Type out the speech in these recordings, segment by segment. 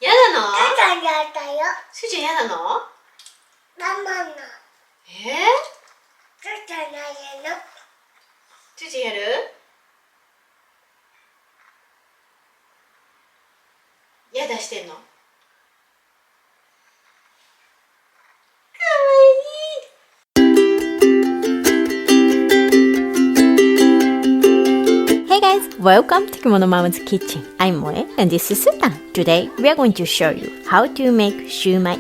やだの？やだよ。すーちゃんやだの？ママの。つちゃんやるの。ーちゃんやる？やだしてんの？かわいい。Hey guys, welcome to Kimono Mama's Kitchen. I'm Moe and this is Sutan. Today we are going to show you how to make shumai.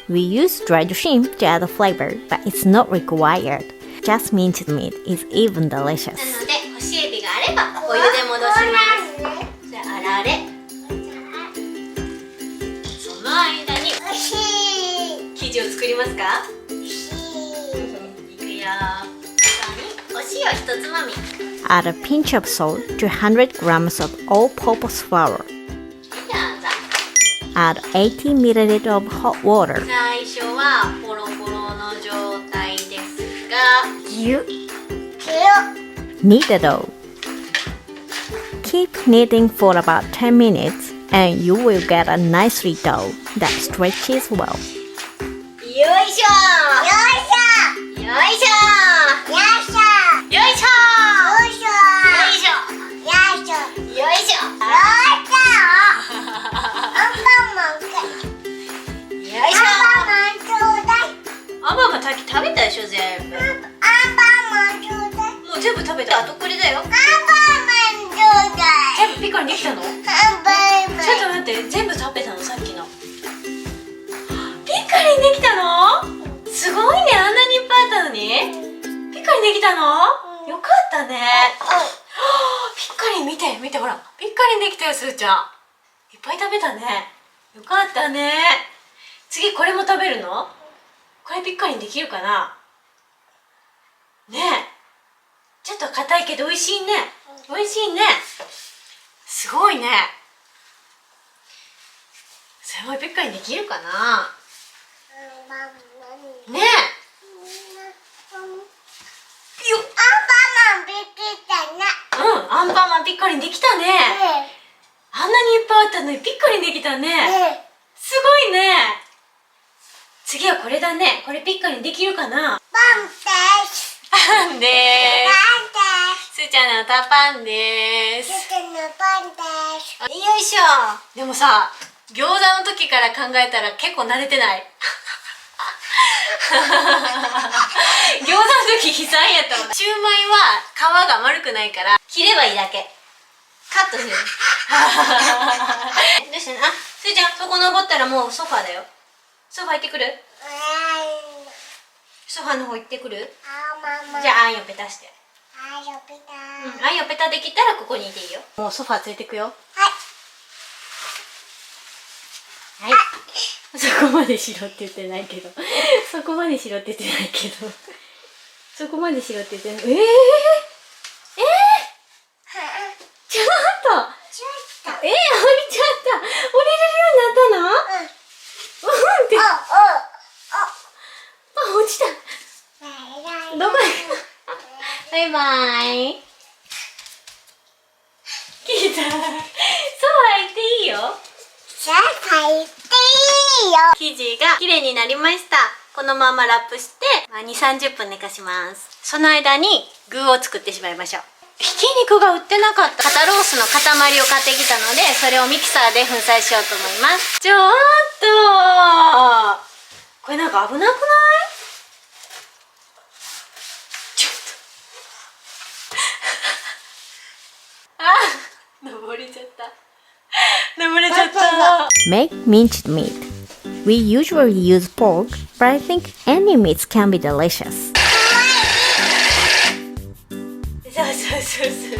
We use dried shrimp to add a flavor, but it's not required. Just minced meat is even delicious. なので干しエビがあればお湯で戻します。じゃああられ。その間に生地を作りますか？いくよ。お塩一つまみ。Add a pinch of salt to 100 grams of all-purpose flour. Add 80 ml of hot water. 最初はポロポロの状態ですが、Knead the dough. Keep kneading for about 10 minutes and you will get a nicely dough that stretches well. よいしょよいしょよいしょよいしょアンパンマンさっき食べたでしょ、全部。もう全部食べた。あとこれだよ。全部ピッカリできたの？ちょっと待って、全部食べたの、さっきの。ピッカリできたの？すごいね、あんなにいっぱいあったのに。ピッカリできたの？よかったね。ピッカリ見て見て、ほら、ピッカリできたよ、すーちゃん。いっぱい食べたね。よかったね。次これも食べるの？これピッカリできるかな？ねえ、ちょっと硬いけど美味しいね。美味しいね。すごいね。それもピッカリできるかな？ねえ。アンパンマンピッカリできたね。あんなにいっぱいあったのにピッカリできたね。すごいね。次はこれだね。これピッカリできるかな？パンでーす。すーちゃんのタパンでーす。よいしょ。でもさ、餃子の時から考えたら結構慣れてない？餃子の時悲惨やったもん。シューマイは皮が丸くないから切ればいいだけ。カットする。どうしたの？あ、すーちゃん、そこ登ったらもうソファーだよ。ソファー行ってくる？ソファーの方行ってくる？じゃああんよペタして。あんよペタできたらここにいていいよ。もうソファー連れてくよ。はい。そこまでしろって言ってないけど。そこまでしろって言ってないけど。そこまでしろって言ってない。ちょっと。降りちゃった。降りれるようになったの？って。落ちた。どこバイバイ。聞いた。そうは言っていいよ。生地が綺麗になりました。このままラップして、2、30分寝かします。その間に具を作ってしまいましょう。ひき肉が売ってなかった。肩ロースの塊を買ってきたので、それをミキサーで粉砕しようと思います。ちょっとこれなんか危なくない？ちょっと登れちゃった。登れちゃった。 Make minced meat. We usually use pork, but I think any meats can be delicious. そうそうそうそう。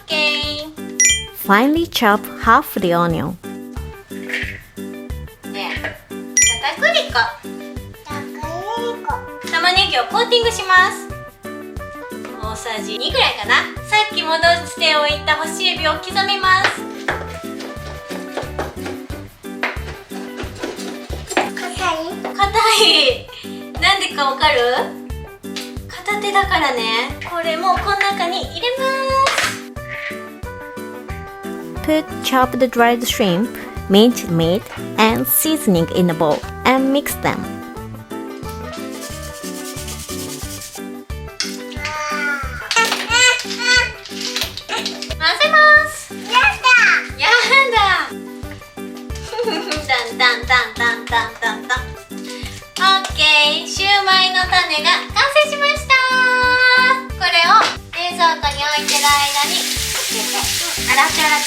OK。 Finely chop half the onion. ねえ、片栗粉。玉ねぎをコーティングします。大さじ2ぐらいかな。さっき戻しておいた干しエビを刻みます。硬い。なんでかわかる？片手だからね。これもこの中に入れます。Put chopped dried shrimp, minced meat, and seasoning in a bowl and mix them. 混ぜます。ややだ。タンタンタンタンタンタンタン。オッケー、シューマイの種が完成しました。これを冷蔵庫に置いてる間に洗って洗って。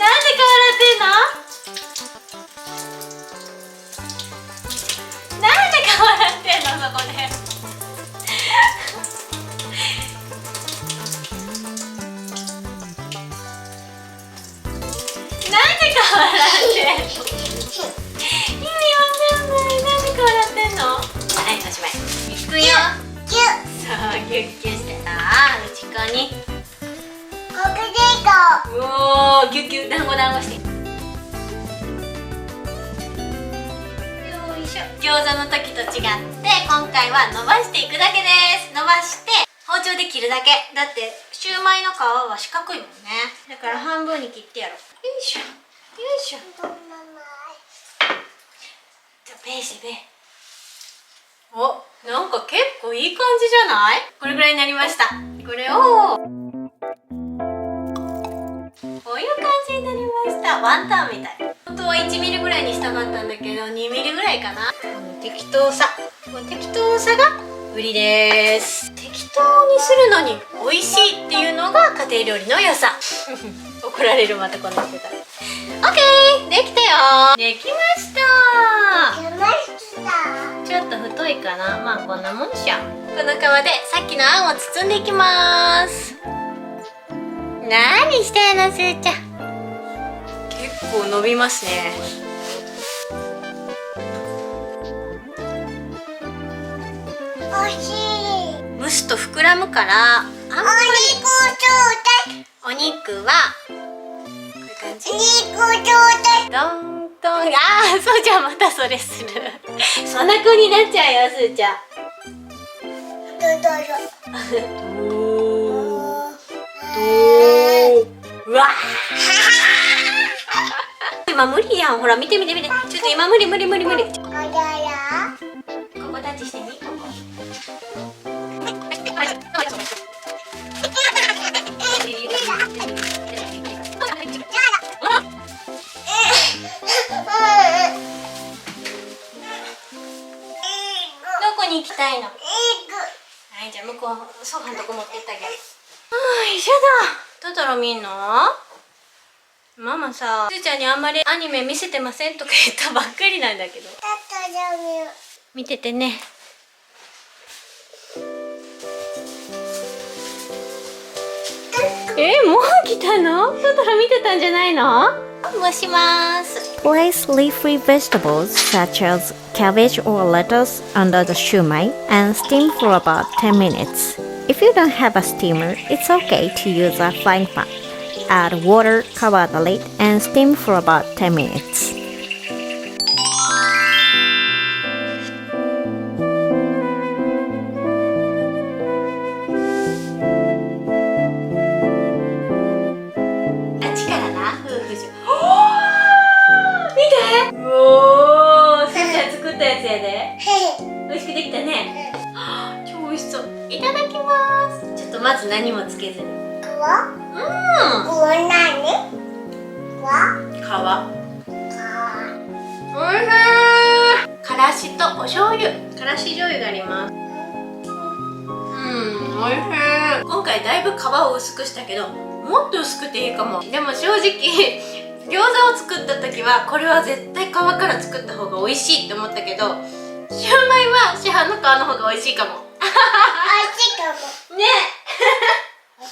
なんで顔洗ってんの？なんで顔洗ってんのそこで。なんで顔洗ってんの？意味わかんない。なんで顔洗ってんの？はい、おしまい。いくよ。ぎゅっそう、ギュッギュしてた。内側に。ここでいこおー、ギュッギュッ、団子団子して。よいしょ。餃子の時と違って今回は伸ばしていくだけです。伸ばして包丁で切るだけ。だってシューマイの皮は四角いもんね。だから半分に切ってやろう。よいしょよいしょ。う。ママ。じゃあベーシベ。お、なんか結構いい感じじゃない？これぐらいになりました。これをこういう感じになりました。ワンタンみたい。本当は1ミリぐらいにしたかったんだけど2ミリぐらいかな。適当さ、この適当さが売りです。適当にするのに美味しいっていうのが家庭料理の良さ。怒られる、またこんなしてたら。オッケー、できたよ。できました。やました。ちょっと太いかな。まあこんなもんでしょ。この皮でさっきのあんを包んでいきます。何してんの、すーちゃん。結構伸びますね。おいしい。蒸すと膨らむからあんまり。お肉ちょうだい。お肉はこういう感じ。肉ちょうだい。ドンドン。ああ、そうじゃん、またそれする。そんな子になっちゃうよ、すーちゃん。どうぞ。うわ今無理やん。ほら見て見て見て。ちょっと今無理。おやや。ここタッチしてみ。ここ。どこに行きたいの？はい、じゃあ向こうソファのとこ持ってってあげる。一緒だ。トトロ見んの？ママさ、すーちゃんにあんまりアニメ見せてませんとか言ったばっかりなんだけど。見ててね。もう来たの？トトロ見てたんじゃないの？もします。Place leafy vegetables such as cabbage or lettuce under the shumai and steam for about 10 minutes. If you don't have a steamer, it's okay to use a frying pan. Add water, cover the lid, and steam for about 10 minutes. まず何もつけずに。皮？皮。何？おいしい。からしとお醤油。からし醤油があります。おいしい。今回だいぶ皮を薄くしたけど、もっと薄くていいかも。でも正直餃子を作った時はこれは絶対皮から作った方が美味しいって思ったけど、シューマイは市販の皮の方が美味しいかも。美味しいかも。ね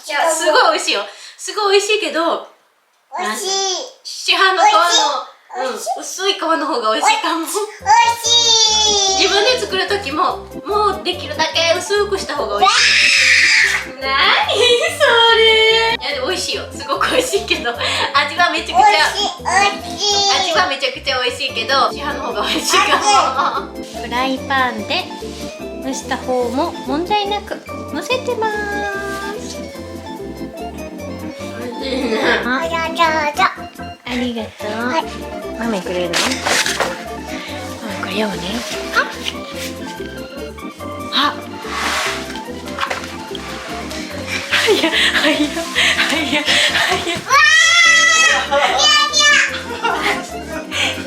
いや、すごい美味しいよ。すごい美味しいけど、美味しい。市販の皮の、薄い皮の方が美味しいかも。美味しい。自分で作る時も、もうできるだけ薄くした方が美味しい。なにそれ。いやでも美味しいよ。すごく美味しいけど、味はめちゃくちゃ味はめちゃくちゃ美味しいけど、市販の方が美味しいかも。フライパンで蒸蒸した方も問題なく乗せてます。あ、どうぞ。ありがとう。はいママにくれるの？これ読むね。あ、はいやはいやはいやはいや。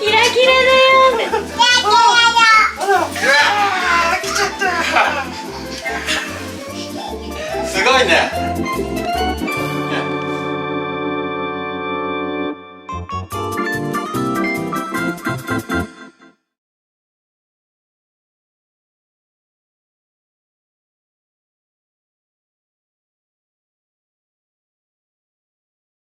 キラキラだよ。すごいね。